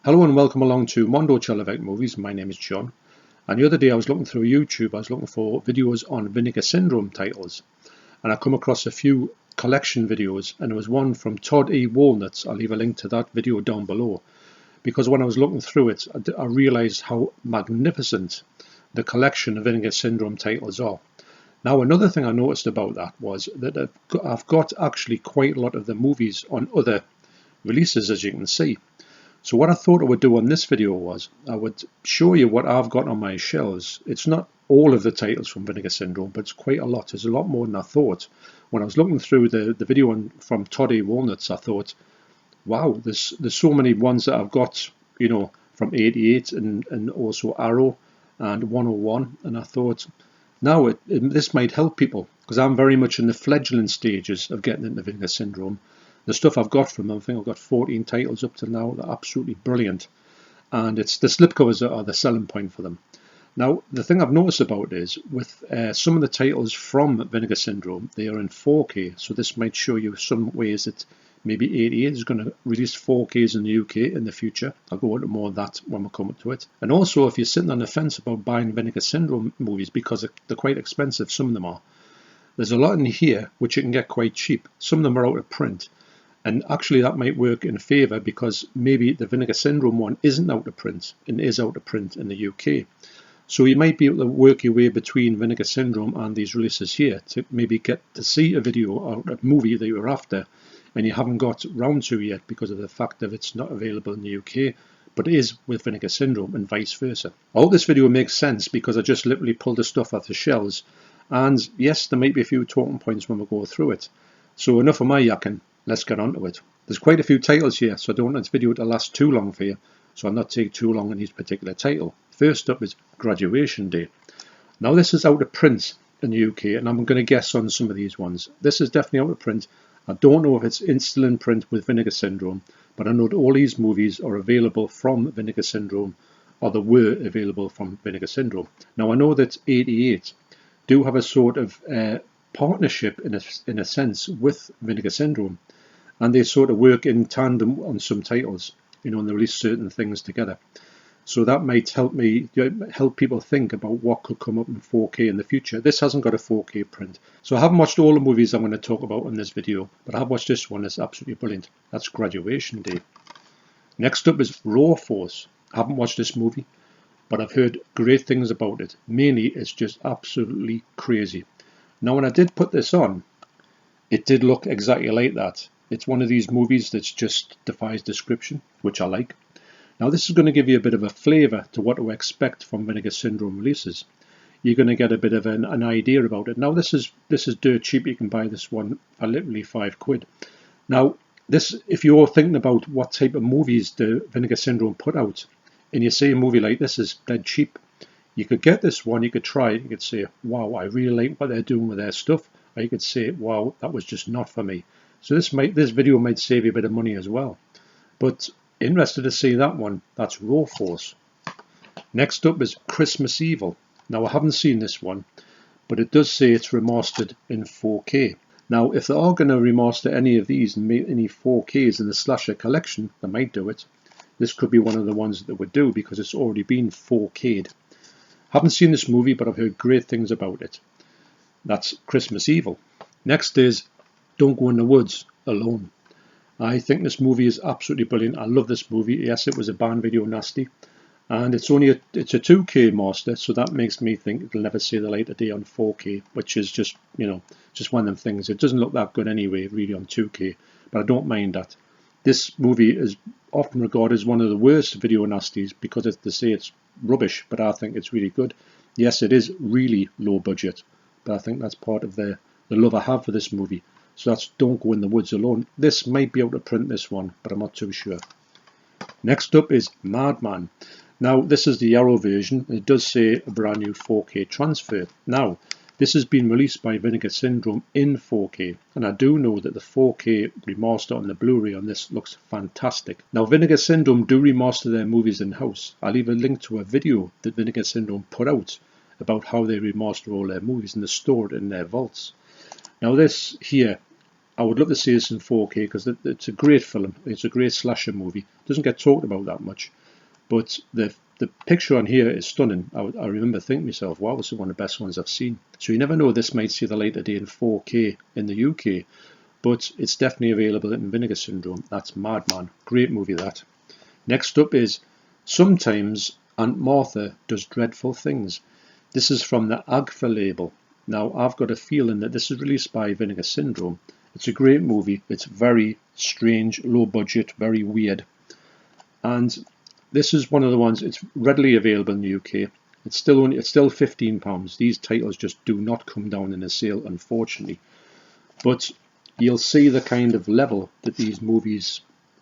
Hello and welcome along to Mondo Chelloveck Movies. My name is John, and the other day I was looking through YouTube. I was looking for videos on Vinegar Syndrome titles, and I come across a few collection videos, and there was one from Tod E Walnuts. I'll leave a link to that video down below, because when I was looking through it, I realised how magnificent the collection of Vinegar Syndrome titles are. Now, another thing I noticed about that was that I've got actually quite a lot of the movies on other releases, as you can see. So what I thought I would do on this video was I would show you what I've got on my shelves. It's not all of the titles from Vinegar Syndrome, but it's quite a lot. There's a lot more than I thought. When I was looking through the video from Tod E Walnuts, I thought, wow, there's so many ones that I've got, you know, from 88 and also Arrow and 101. And I thought, now this might help people, because I'm very much in the fledgling stages of getting into Vinegar Syndrome. The stuff I've got from them, I think I've got 14 titles up to now. They're absolutely brilliant, and it's the slipcovers that are the selling point for them. Now, the thing I've noticed about it is with some of the titles from Vinegar Syndrome, they are in 4K, so this might show you some ways that maybe 88 is going to release 4Ks in the UK in the future. I'll go into more of that when we come to it. And also, if you're sitting on the fence about buying Vinegar Syndrome movies, because they're quite expensive, some of them are, there's a lot in here which you can get quite cheap. Some of them are out of print. And actually that might work in favour, because maybe the Vinegar Syndrome one isn't out of print and is out of print in the UK. So you might be able to work your way between Vinegar Syndrome and these releases here to maybe get to see a video or a movie that you're after and you haven't got round to yet because of the fact that it's not available in the UK, but it is with Vinegar Syndrome, and vice versa. I hope this video makes sense, because I just literally pulled the stuff off the shelves, and yes, there might be a few talking points when we go through it. So enough of my yakking. Let's get on to it. There's quite a few titles here, so I don't want this video to last too long for you, so I'll not take too long on each particular title. First up is Graduation Day. Now this is out of print in the UK, and I'm going to guess on some of these ones. This is definitely out of print. I don't know if it's still in print with Vinegar Syndrome, but I know that all these movies are available from Vinegar Syndrome, or they were available from Vinegar Syndrome. Now I know that 88 do have a sort of partnership in a sense with Vinegar Syndrome, and they sort of work in tandem on some titles, you know, and they release certain things together. So that might help people think about what could come up in 4K in the future. This hasn't got a 4K print, so I haven't watched all the movies I'm going to talk about in this video, but I have watched this one. It's absolutely brilliant. That's Graduation Day. Next up is Raw Force. I haven't watched this movie, but I've heard great things about it. Mainly, it's just absolutely crazy. Now, when I did put this on, it did look exactly like that. It's one of these movies that just defies description, which I like. Now, this is going to give you a bit of a flavour to what to expect from Vinegar Syndrome releases. You're going to get a bit of an idea about it. Now, this is dirt cheap. You can buy this one for literally £5. Now, this, if you're thinking about what type of movies the Vinegar Syndrome put out, and you see a movie like this is dead cheap, you could get this one, you could try it, you could say, wow, I really like what they're doing with their stuff, or you could say, wow, that was just not for me. So this video might save you a bit of money as well. But interested to see that one. That's Raw Force. Next up is Christmas Evil. Now, I haven't seen this one, but it does say it's remastered in 4K. Now, if they are going to remaster any of these and make any 4Ks in the slasher collection, they might do it. This could be one of the ones that would do, because it's already been 4K'd. Haven't seen this movie, but I've heard great things about it. That's Christmas Evil. Next is Don't Go in the Woods Alone. I think this movie is absolutely brilliant. I love this movie. Yes, it was a banned video nasty, and it's a 2K master, so that makes me think it'll never see the light of day on 4K, which is just, you know, just one of them things. It doesn't look that good anyway, really, on 2K, but I don't mind that. This movie is often regarded as one of the worst video nasties because they say it's rubbish, but I think it's really good. Yes, it is really low budget, but I think that's part of the love I have for this movie. So that's Don't Go in the Woods Alone. This might be able to print this one, but I'm not too sure. Next up is Madman. Now, this is the Arrow version. It does say a brand new 4K transfer. Now, this has been released by Vinegar Syndrome in 4K, and I do know that the 4K remaster on the Blu-ray on this looks fantastic. Now, Vinegar Syndrome do remaster their movies in-house. I'll leave a link to a video that Vinegar Syndrome put out about how they remaster all their movies and they store it in their vaults. Now, this here, I would love to see this in 4K because it's a great film. It's a great slasher movie. It doesn't get talked about that much, but the picture on here is stunning. I remember thinking to myself, wow, this is one of the best ones I've seen. So you never know, this might see the light of day in 4K in the UK, but it's definitely available in Vinegar Syndrome. That's Madman. Great movie, that. Next up is Sometimes Aunt Martha Does Dreadful Things. This is from the AGFA label. Now, I've got a feeling that this is released by Vinegar Syndrome. It's a great movie. It's very strange, low budget, very weird. And this is one of the ones, it's readily available in the UK. It's still £15. These titles just do not come down in a sale, unfortunately. But you'll see the kind of level that these movies,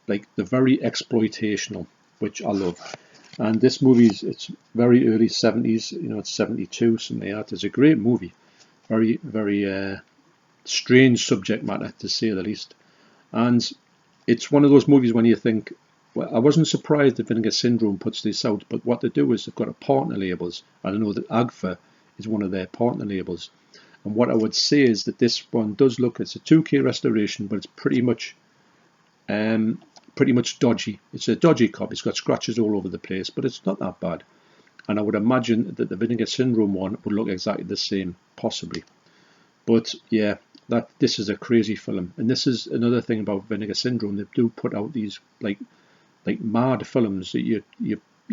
like, they're very exploitational, which I love. And this movie's, it's very early 70s, you know, it's 72, something like that. It's a great movie. Very, very strange subject matter, to say the least. And it's one of those movies when you think, well, I wasn't surprised that Vinegar Syndrome puts this out, but what they do is they've got a partner labels. I know that AGFA is one of their partner labels. And what I would say is that this one does look, it's a 2K restoration, but it's pretty much dodgy. It's a dodgy copy. It's got scratches all over the place, but it's not that bad. And I would imagine that the Vinegar Syndrome one would look exactly the same, possibly. But yeah, this is a crazy film. And this is another thing about Vinegar Syndrome. They do put out these like mad films that you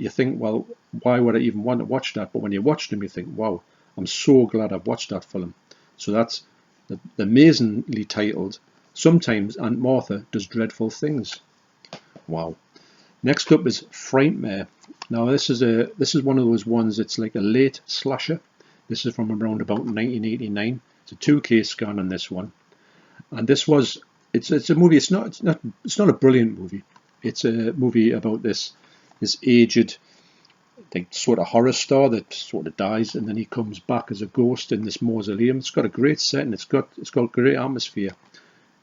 think, well, why would I even want to watch that? But when you watch them, you think, wow, I'm so glad I've watched that film. So that's the amazingly titled Sometimes Aunt Martha Does Dreadful Things. Wow. Next up is Frightmare. Now this is one of those ones. It's like a late slasher. This is from around about 1989. It's a 2K scan on this one, and it's a movie. It's not a brilliant movie. It's a movie about this aged, like, sort of horror star that sort of dies, and then he comes back as a ghost in this mausoleum. It's got a great setting. It's got great atmosphere.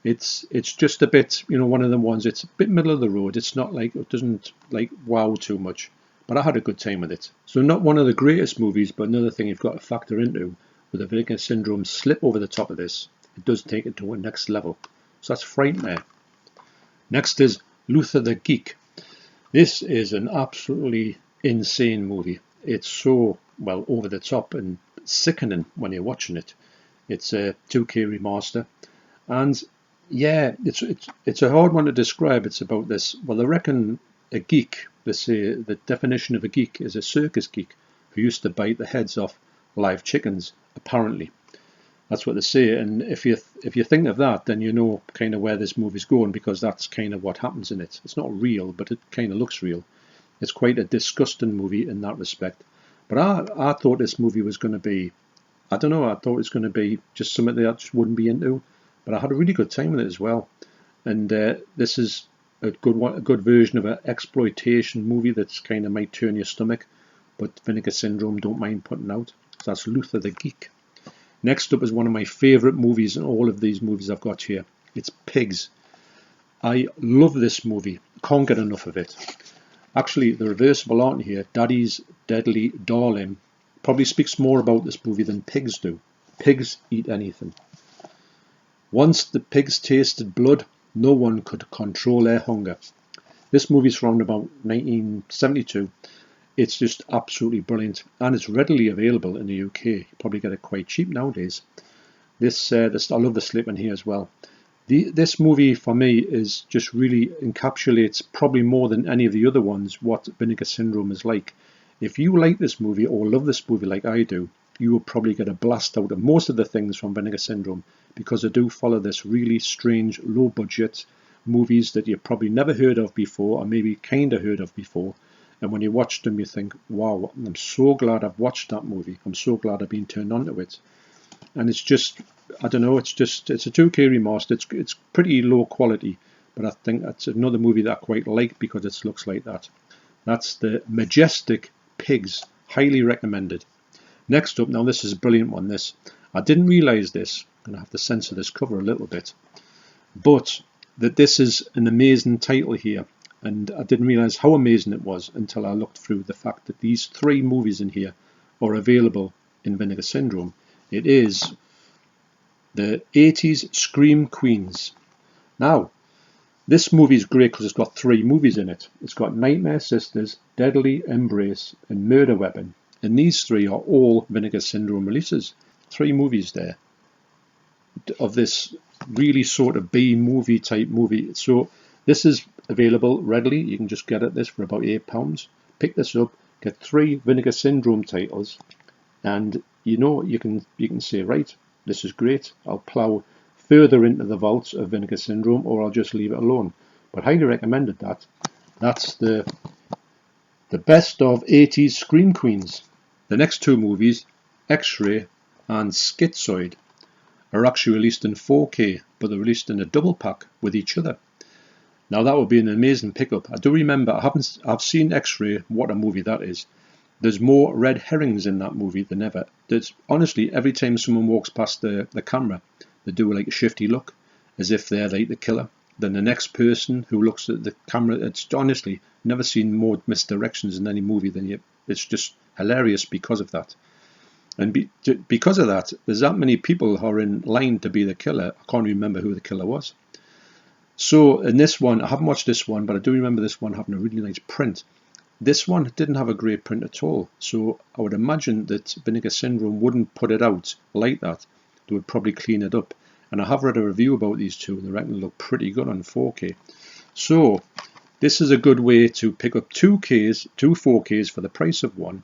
It's just a bit, you know, one of them ones. It's a bit middle of the road. It's not like, it doesn't like wow too much, but I had a good time with it. So not one of the greatest movies, but another thing you've got to factor into with the Vinegar Syndrome slip over the top of this. It does take it to a next level. So that's Frightmare. Next is Luther the Geek. This is an absolutely insane movie. It's so, well, over the top and sickening when you're watching it. It's a 2K remaster, and yeah, it's a hard one to describe. It's about this. Well, I reckon a geek. They say the definition of a geek is a circus geek who used to bite the heads off live chickens. Apparently, that's what they say. And if you think of that, then you know kind of where this movie's going, because that's kind of what happens in it. It's not real, but it kind of looks real. It's quite a disgusting movie in that respect. But I thought this movie was going to be, I don't know, I thought it was going to be just something that I just wouldn't be into. But I had a really good time with it as well. And this is a good version of an exploitation movie that's kind of might turn your stomach, but Vinegar Syndrome don't mind putting out. So that's Luther the Geek. Next up is one of my favourite movies in all of these movies I've got here. It's Pigs. I love this movie. Can't get enough of it. Actually, the reversible art here, Daddy's Deadly Darling, probably speaks more about this movie than Pigs do. Pigs eat anything. Once the pigs tasted blood, no one could control their hunger. This movie's from about 1972. It's just absolutely brilliant, and it's readily available in the UK. You probably get it quite cheap nowadays. I love the slip in here as well. This movie for me is just really encapsulates, probably more than any of the other ones, what Vinegar Syndrome is like. If you like this movie or love this movie like I do, you will probably get a blast out of most of the things from Vinegar Syndrome, because they do follow this really strange, low-budget movies that you've probably never heard of before, or maybe kind of heard of before. And when you watch them, you think, wow, I'm so glad I've watched that movie. I'm so glad I've been turned on to it. And it's just, I don't know, it's a 2K remaster. It's pretty low quality, but I think that's another movie that I quite like because it looks like that. That's the Majestic Pigs. Highly recommended. Next up, now this is a brilliant one. I didn't realise this. I'm going to have to censor this cover a little bit. But that this is an amazing title here. And I didn't realise how amazing it was until I looked through the fact that these 3 movies in here are available in Vinegar Syndrome. It is the 80s Scream Queens. Now, this movie is great because it's got 3 movies in it. It's got Nightmare Sisters, Deadly Embrace, and Murder Weapon. And these 3 are all Vinegar Syndrome releases. 3 movies there of this really sort of B movie type movie. So this is available readily. You can just get this for about £8. Pick this up, get 3 Vinegar Syndrome titles, and you can say, right, this is great. I'll plough further into the vaults of Vinegar Syndrome, or I'll just leave it alone. But highly recommended that. That's the best of 80s Scream Queens. The next 2 movies, X-Ray and Schizoid, are actually released in 4K, but they're released in a double pack with each other. Now that would be an amazing pickup. I do remember I've seen X-Ray, what a movie that is. There's more red herrings in that movie than ever. There's honestly, every time someone walks past the camera, they do like a shifty look, as if they're like the killer. Then the next person who looks at the camera, it's honestly never seen more misdirections in any movie than you. It's just hilarious because of that. And because of that, there's that many people who are in line to be the killer. I can't remember who the killer was. So in this one, I haven't watched this one, but I do remember this one having a really nice print. This one didn't have a great print at all. So I would imagine that Vinegar Syndrome wouldn't put it out like that. They would probably clean it up. And I have read a review about these 2, and they reckon they look pretty good on 4K. So this is a good way to pick up 2 4Ks for the price of one.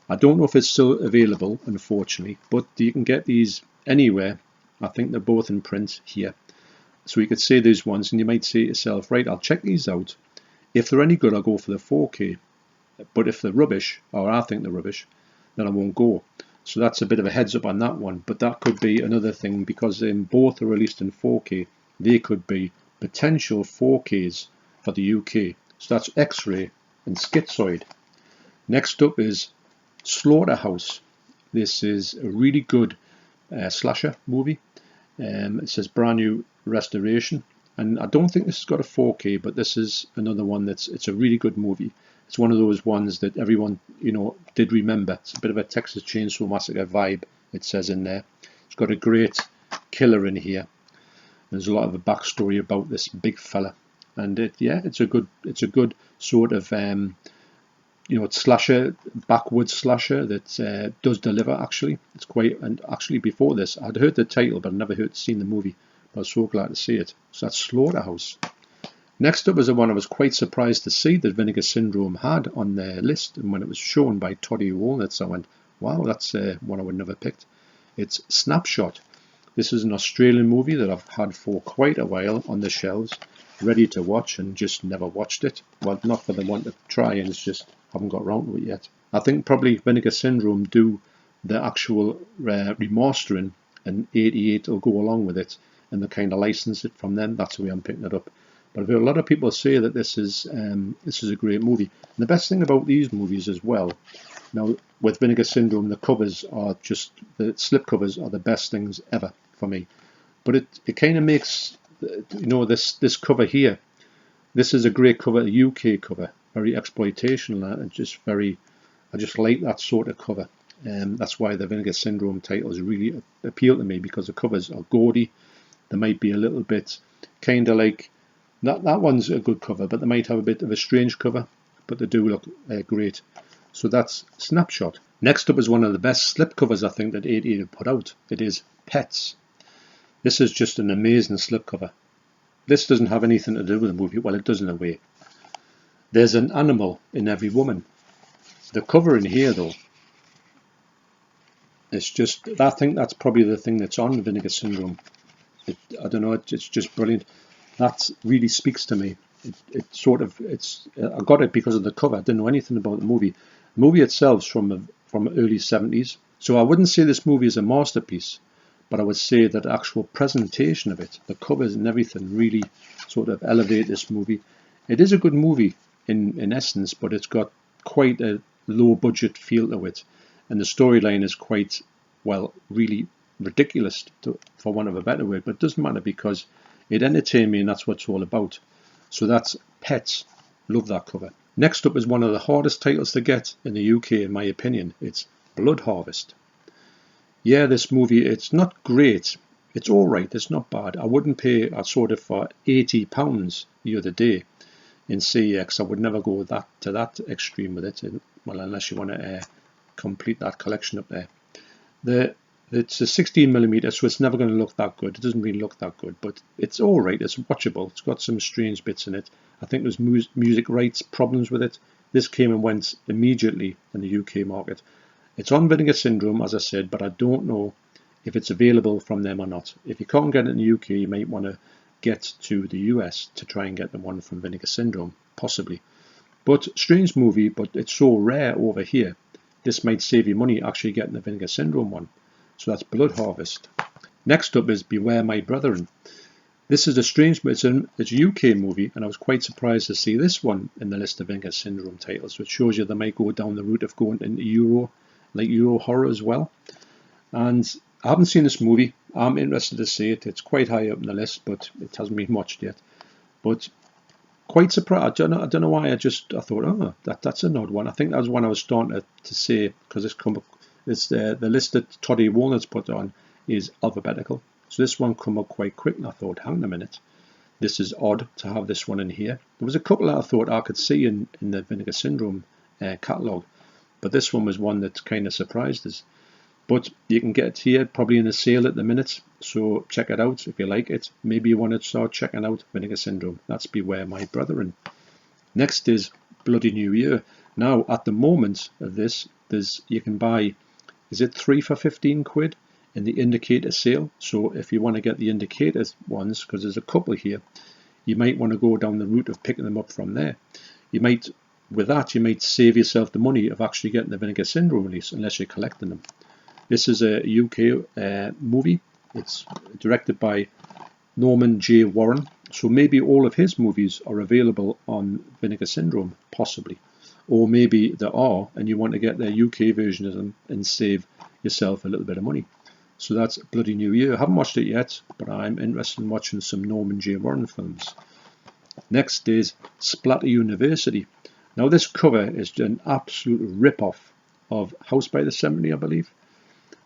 I don't know if it's still available, unfortunately, but you can get these anywhere. I think they're both in print here. So you could see these ones, and you might say to yourself, right, I'll check these out. If they're any good, I'll go for the 4K. But if they're rubbish, or I think they're rubbish, then I won't go. So that's a bit of a heads up on that one. But that could be another thing, because both are released in 4K. They could be potential 4Ks for the UK. So that's X-Ray and Schizoid. Next up is Slaughterhouse. This is a really good slasher movie. It says brand new restoration, and I don't think this has got a 4K, but this is another one it's a really good movie. It's one of those ones that everyone did remember. It's a bit of a Texas Chainsaw Massacre vibe, it says in there. It's got a great killer in here. There's a lot of a backstory about this big fella, and it's a good sort of slasher, backwoods slasher that does deliver. Actually, it's quite. And actually, before this, I'd heard the title, but I'd never seen the movie. But I was so glad to see it. So that's Slaughterhouse. Next up is the one I was quite surprised to see that Vinegar Syndrome had on their list, and when it was shown by Tod E Walnuts, I went, wow, that's one I would never picked. It's Snapshot. This is an Australian movie that I've had for quite a while on the shelves, ready to watch, and just never watched it. Well, not for the one to try, and it's just haven't got around to it yet. I think probably Vinegar Syndrome do the actual remastering, and 88 will go along with it, and they kind of license it from them. That's the way I'm picking it up. But I've heard a lot of people say that this is a great movie. And the best thing about these movies as well, now with Vinegar Syndrome, the covers are just, the slip covers are the best things ever for me. But it kind of makes, this cover here, this is a great cover, a UK cover, very exploitational, and I just like that sort of cover. That's why the Vinegar Syndrome titles really appeal to me, because the covers are gaudy. They might be a little bit kind of like, that one's a good cover, but they might have a bit of a strange cover, but they do look great. So that's Snapshot. Next up is one of the best slip covers I think that 88 have put out. It is Pets. This is just an amazing slip cover. This doesn't have anything to do with the movie. Well, it does in a way. There's an animal in every woman. The cover in here, though, it's just, I think that's probably the thing that's on Vinegar Syndrome. I don't know, it's just brilliant. That really speaks to me. I got it because of the cover. I didn't know anything about the movie. The movie itself's from early 70s. So I wouldn't say this movie is a masterpiece, but I would say that the actual presentation of it, the covers and everything, really sort of elevate this movie. It is a good movie in essence, but it's got quite a low budget feel to it. And the storyline is quite, well, really ridiculous, for want of a better word. But it doesn't matter, because it entertained me, and that's what it's all about. So that's Pets. Love that cover. Next up is one of the hardest titles to get in the UK, in my opinion. It's Blood Harvest. Yeah, this movie, it's not great. It's all right. It's not bad. I wouldn't pay. I sold it for £80 the other day in CEX. I would never go to that extreme with it. Well, unless you want to complete that collection up there. It's a 16mm, so it's never going to look that good. It doesn't really look that good, but it's all right. It's watchable. It's got some strange bits in it. I think there's music rights problems with it. This came and went immediately in the UK market. It's on Vinegar Syndrome, as I said, but I don't know if it's available from them or not. If you can't get it in the UK, you might want to get to the US to try and get the one from Vinegar Syndrome, possibly. But strange movie, but it's so rare over here. This might save you money actually getting the Vinegar Syndrome one. So that's Blood Harvest. Next up is Beware My Brethren. This is a strange, it's a UK movie, and I was quite surprised to see this one in the list of Vinegar Syndrome titles, which shows you they might go down the route of going into Euro horror as well. And I haven't seen this movie. I'm interested to see it. It's quite high up on the list, but it hasn't been watched yet. But quite surprised. I don't know why. I thought, oh, that's an odd one. I think that was one I was starting to say, because it's the list that Tod E Walnuts put on is alphabetical. So this one come up quite quick, and I thought, hang on a minute, this is odd to have this one in here. There was a couple that I thought I could see in the Vinegar Syndrome catalogue, but this one was one that kind of surprised us. But you can get it here, probably in a sale at the minute, so check it out if you like it. Maybe you want to start checking out Vinegar Syndrome. That's Beware My Brethren. Next is Bloody New Year. Now, at the moment of this, you can buy, is it 3 for 15 quid in the indicator sale? So if you want to get the indicator ones, because there's a couple here, you might want to go down the route of picking them up from there. With that, you might save yourself the money of actually getting the Vinegar Syndrome release, unless you're collecting them. This is a UK movie. It's directed by Norman J. Warren. So maybe all of his movies are available on Vinegar Syndrome, possibly. Or maybe there are, and you want to get the UK version of them and save yourself a little bit of money. So that's Bloody New Year. I haven't watched it yet, but I'm interested in watching some Norman J. Warren films. Next is Splatter University. Now this cover is an absolute rip-off of House by the Cemetery, I believe.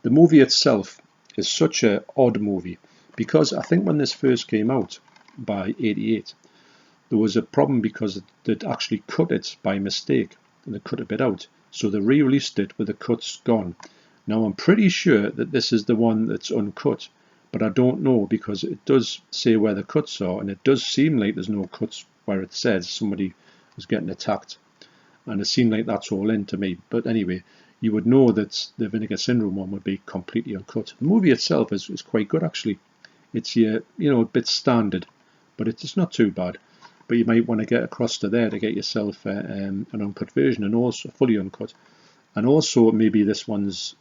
The movie itself is such an odd movie, because I think when this first came out by '88, there was a problem because they'd actually cut it by mistake, and they cut a bit out, so they re-released it with the cuts gone. Now I'm pretty sure that this is the one that's uncut, but I don't know, because it does say where the cuts are, and it does seem like there's no cuts where it says somebody was getting attacked, and it seemed like that's all in to me. But anyway, you would know that the Vinegar Syndrome one would be completely uncut. The movie itself is quite good, actually. It's a bit standard, but it's not too bad. But you might want to get across to there to get yourself an uncut version, and also fully uncut. And also maybe this one's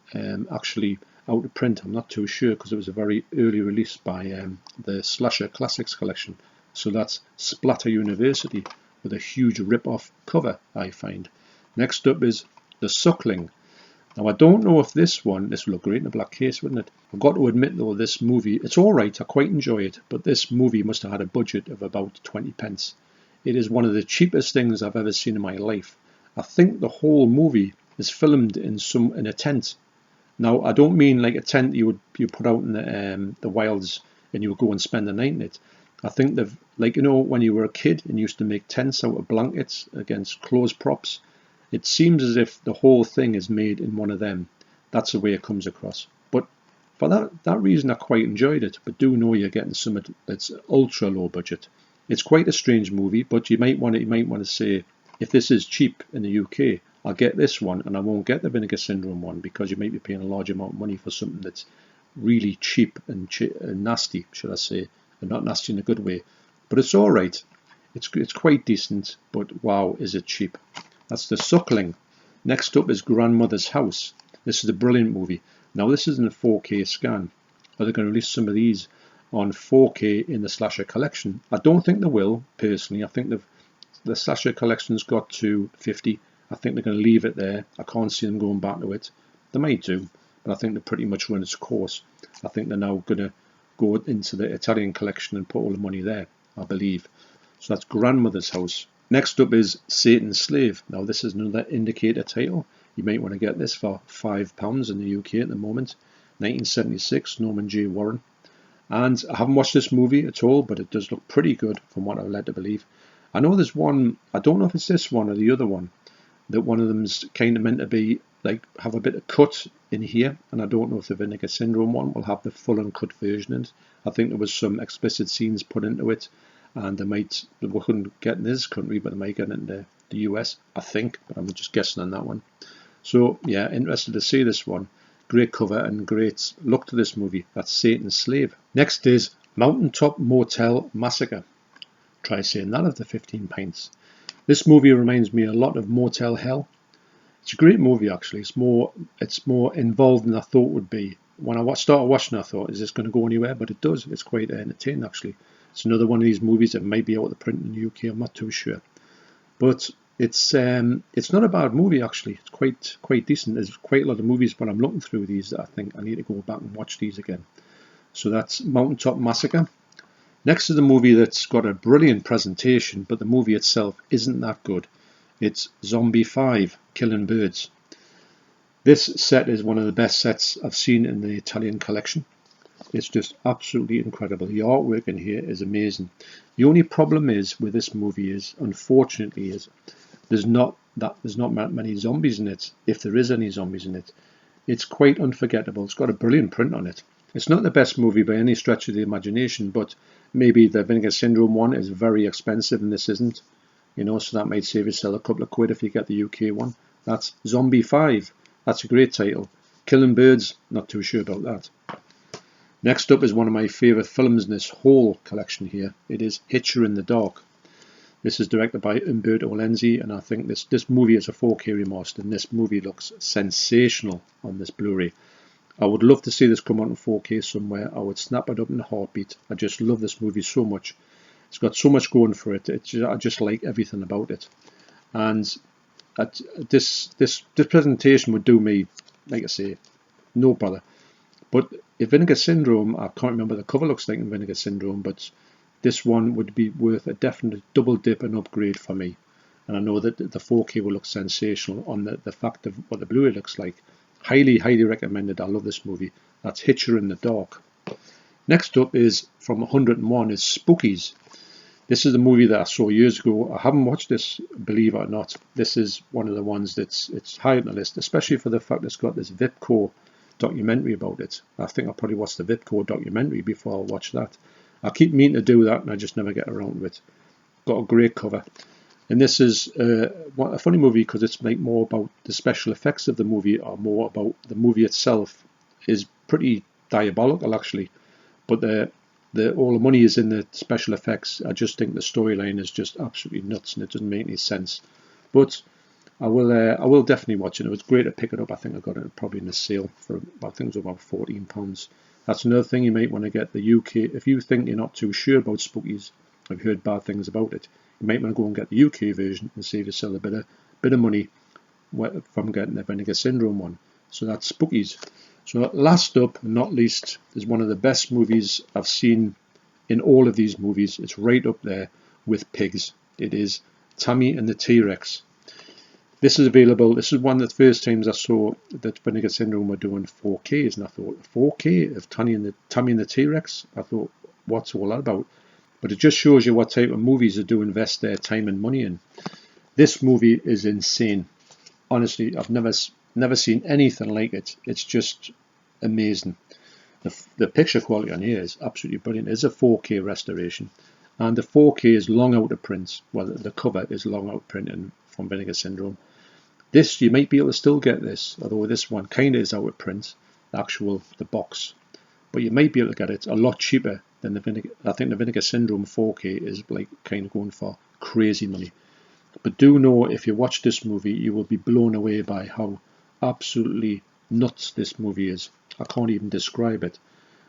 actually out of print. I'm not too sure, because it was a very early release by the Slasher Classics collection. So that's Splatter University, with a huge rip-off cover, I find. Next up is The Suckling. Now, I don't know if this will look great in a black case, wouldn't it? I've got to admit, though, this movie, it's all right, I quite enjoy it, but this movie must have had a budget of about 20 pence. It is one of the cheapest things I've ever seen in my life. I think the whole movie is filmed in a tent. Now, I don't mean like a tent you put out in the wilds and you would go and spend the night in it. I think they've, like, when you were a kid and you used to make tents out of blankets against clothes props, it seems as if the whole thing is made in one of them. That's the way it comes across. But for that reason, I quite enjoyed it. But do know you're getting something that's ultra low budget. It's quite a strange movie, but you might want to say, if this is cheap in the UK, I'll get this one and I won't get the Vinegar Syndrome one, because you might be paying a large amount of money for something that's really cheap and nasty, should I say, and not nasty in a good way. But it's all right. It's quite decent, but wow, is it cheap. That's The Suckling. Next up is Grandmother's House. This is a brilliant movie. Now this is in a 4K scan. Are they going to release some of these on 4K in the Slasher collection? I don't think they will, personally. I think the Slasher collection's got to 50. I think they're going to leave it there. I can't see them going back to it. They might do, but I think they're pretty much run its course. I think they're now going to go into the Italian collection and put all the money there, I believe. So that's Grandmother's House. Next up is Satan's Slave. Now this is another indicator title. You might want to get this for £5 in the UK at the moment. 1976, Norman J. Warren. And I haven't watched this movie at all, but it does look pretty good from what I'm led to believe. I know there's one, I don't know if it's this one or the other one, that one of them's kind of meant to be like have a bit of cut in here, and I don't know if the Vinegar Syndrome one will have the full uncut version in it. I think there was some explicit scenes put into it, and we couldn't get in this country, but they might get into the US, I think, but I'm just guessing on that one. So yeah, interested to see this one. Great cover and great look to this movie. That's Satan's Slave. Next is Mountaintop Motel Massacre. Try saying that after 15 pints. This movie reminds me a lot of Motel Hell. It's a great movie actually. It's more involved than I thought it would be. When I started watching, I thought, is this going to go anywhere? But it does. It's quite entertaining actually. It's another one of these movies that might be out of the print in the UK. I'm not too sure. But it's not a bad movie actually. It's quite decent. There's quite a lot of movies when I'm looking through these that I think I need to go back and watch these again. So that's Mountaintop Massacre. Next is the movie that's got a brilliant presentation, but the movie itself isn't that good. It's Zombie 5, Killing Birds. This set is one of the best sets I've seen in the Italian collection. It's just absolutely incredible. The artwork in here is amazing. The only problem is with this movie is, unfortunately, is there's not many zombies in it. If there is any zombies in it, it's quite unforgettable. It's got a brilliant print on it. It's not the best movie by any stretch of the imagination, but maybe the Vinegar Syndrome one is very expensive and this isn't. You know, so that might save yourself a couple of quid if you get the UK one. That's Zombie 5. That's a great title. Killing Birds, not too sure about that. Next up is one of my favourite films in this whole collection here. It is Hitcher in the Dark. This is directed by Umberto Lenzi, and I think this movie is a 4K remaster, and this movie looks sensational on this Blu-ray. I would love to see this come out in 4K somewhere. I would snap it up in a heartbeat. I just love this movie so much. It's got so much going for it. I just like everything about it. And this presentation would do me, like I say, no bother. But if Vinegar Syndrome, I can't remember the cover looks like in Vinegar Syndrome, but this one would be worth a definite double dip and upgrade for me. And I know that the 4K will look sensational on the fact of what the Blu-ray looks like. Highly, highly recommended. I love this movie. That's Hitcher in the Dark. Next up is from 101 is Spookies. This is a movie that I saw years ago. I haven't watched this, believe it or not. This is one of the ones it's high on the list, especially for the fact it's got this Vipco documentary about it. I think I'll probably watch the Vipco documentary before I'll watch that. I keep meaning to do that and I just never get around to it. Got a great cover. And this is a funny movie because it's like more about the special effects of the movie, or more about the movie itself is pretty diabolical actually. But all the money is in the special effects. I just think the storyline is just absolutely nuts and it doesn't make any sense. But I will definitely watch it. It was great to pick it up. I think I got it probably in a sale for, I think it was about £14. That's another thing you might want to get the UK. If you think you're not too sure about Spookies, I've heard bad things about it, you might want to go and get the UK version and save yourself a bit of money from getting the Vinegar Syndrome one. So that's Spookies. So last up, not least, is one of the best movies I've seen in all of these movies. It's right up there with pigs. It is Tammy and the T-Rex. This is available. This is one of the first times I saw that Vinegar Syndrome were doing 4Ks, and I thought, 4K of Tammy and the T-Rex? I thought, what's all that about? But it just shows you what type of movies they do invest their time and money in. This movie is insane. Honestly, I've never seen anything like it. It's just amazing. The picture quality on here is absolutely brilliant. It's a 4K restoration, and the 4K is long out of print. Well, the cover is long out of print from Vinegar Syndrome. This, you might be able to still get this, although this one kind of is out of print, the box. But you might be able to get it a lot cheaper than the Vinegar. I think the Vinegar Syndrome 4K is like kind of going for crazy money. But do know, if you watch this movie, you will be blown away by how absolutely nuts this movie is. I can't even describe it.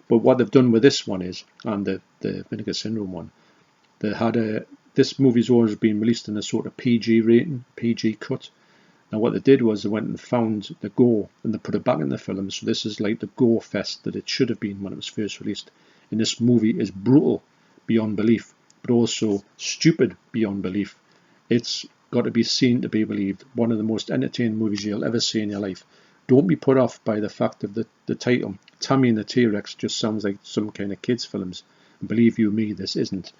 But what they've done with this one is, and the Vinegar Syndrome one, they had this movie's always been released in a sort of PG rating, PG cut. Now what they did was they went and found the gore and they put it back in the film. So this is like the gore fest that it should have been when it was first released. And this movie is brutal beyond belief, but also stupid beyond belief. It's got to be seen to be believed. One of the most entertaining movies you'll ever see in your life. Don't be put off by the fact of the title, Tammy and the T-Rex just sounds like some kind of kids films. And believe you me, this isn't.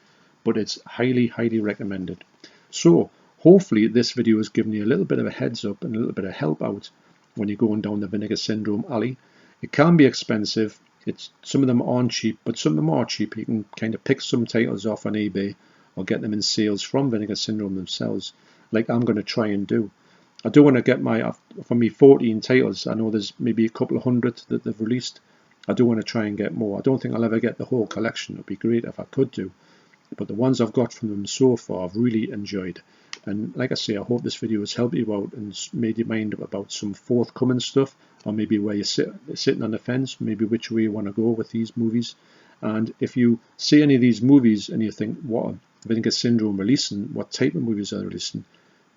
But it's highly, highly recommended. So hopefully this video has given you a little bit of a heads up and a little bit of help out when you're going down the Vinegar Syndrome alley. It can be expensive. Some of them aren't cheap, but some of them are cheap. You can kind of pick some titles off on eBay or get them in sales from Vinegar Syndrome themselves, like I'm going to try and do. I do want to get for me 14 titles. I know there's maybe a couple of hundred that they've released. I do want to try and get more. I don't think I'll ever get the whole collection. It would be great if I could do. But the ones I've got from them so far I've really enjoyed. And like I say, I hope this video has helped you out and made your mind up about some forthcoming stuff, or maybe where you're sitting on the fence, maybe which way you want to go with these movies. And if you see any of these movies and you think, what are Vinegar Syndrome releasing, what type of movies are they releasing,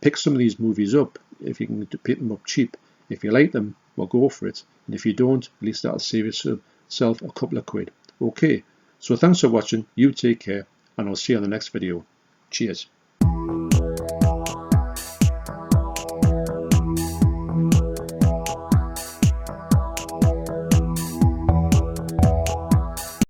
pick some of these movies up if you can pick them up cheap. If you like them, well, go for it. And if you don't, at least that'll save yourself a couple of quid. Okay, so thanks for watching. You take care, and I'll see you on the next video. Cheers.